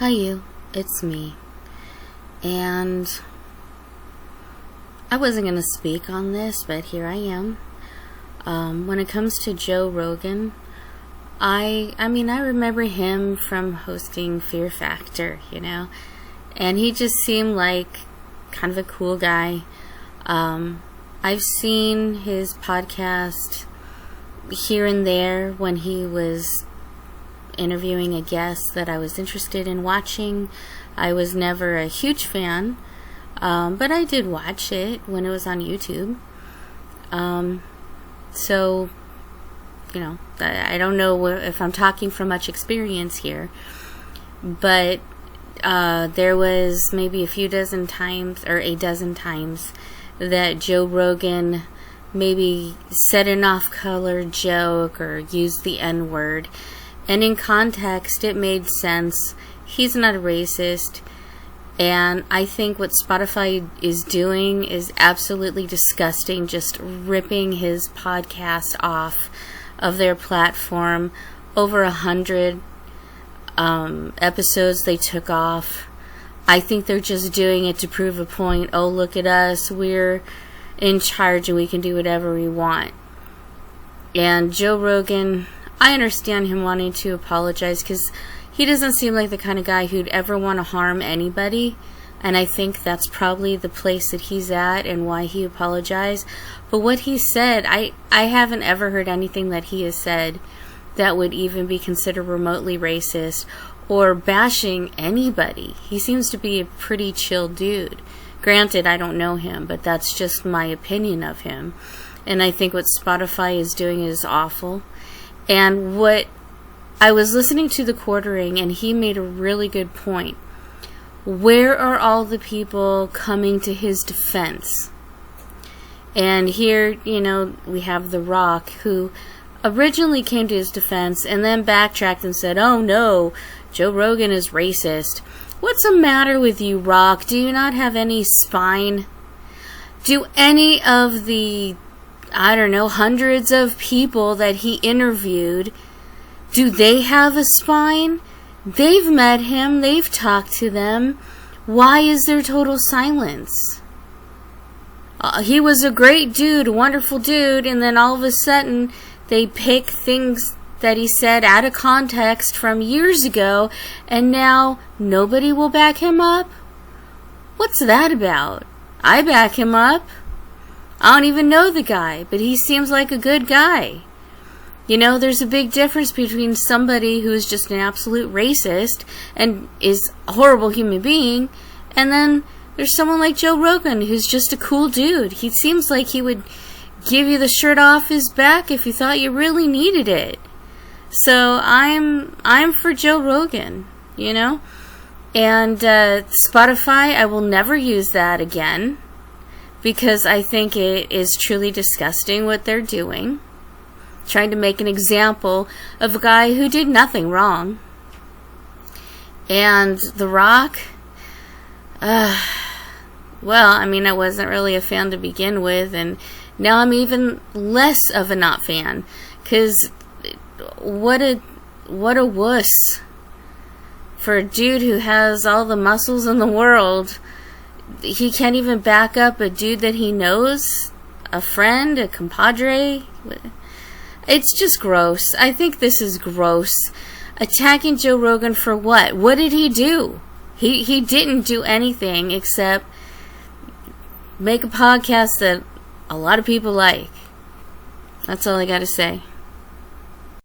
Hi you, it's me. And I wasn't going to speak on this, but here I am. When it comes to Joe Rogan, I remember him from hosting Fear Factor, and he just seemed like kind of a cool guy. I've seen his podcast here and there when he was interviewing a guest that I was interested in watching. I was never a huge fan, but I did watch it when it was on YouTube. So, I don't know if I'm talking from much experience here, but there was maybe a dozen times that Joe Rogan maybe said an off-color joke or used the N-word. And in context, it made sense. He's not a racist. And I think what Spotify is doing is absolutely disgusting, just ripping his podcast off of their platform. Over 100 episodes they took off. I think they're just doing it to prove a point. Oh, look at us. We're in charge and we can do whatever we want. And Joe Rogan, I understand him wanting to apologize because he doesn't seem like the kind of guy who'd ever want to harm anybody. And I think that's probably the place that he's at and why he apologized. But what he said, I haven't ever heard anything that he has said that would even be considered remotely racist or bashing anybody. He seems to be a pretty chill dude. Granted, I don't know him, but that's just my opinion of him. And I think what Spotify is doing is awful. And what I was listening to the quartering, and he made a really good point. Where are all the people coming to his defense? And here, we have The Rock, who originally came to his defense and then backtracked and said, oh no, Joe Rogan is racist. What's the matter with you, Rock? Do you not have any spine? Do any of the hundreds of people that he interviewed, do they have a spine? They've met him. They've talked to them. Why is there total silence? He was a great dude, a wonderful dude, and then all of a sudden they pick things that he said out of context from years ago, and now nobody will back him up? What's that about? I back him up. I don't even know the guy, but he seems like a good guy. There's a big difference between somebody who is just an absolute racist and is a horrible human being, and then there's someone like Joe Rogan who's just a cool dude. He seems like he would give you the shirt off his back if you thought you really needed it. So I'm for Joe Rogan, And Spotify, I will never use that again. Because I think it is truly disgusting what they're doing. Trying to make an example of a guy who did nothing wrong. And The Rock, I wasn't really a fan to begin with. And now I'm even less of a not fan. Because what a wuss. For a dude who has all the muscles in the world, he can't even back up a dude that he knows, a friend, a compadre. It's just gross. I think this is gross. Attacking Joe Rogan for what? What did he do? He didn't do anything except make a podcast that a lot of people like. That's all I gotta say.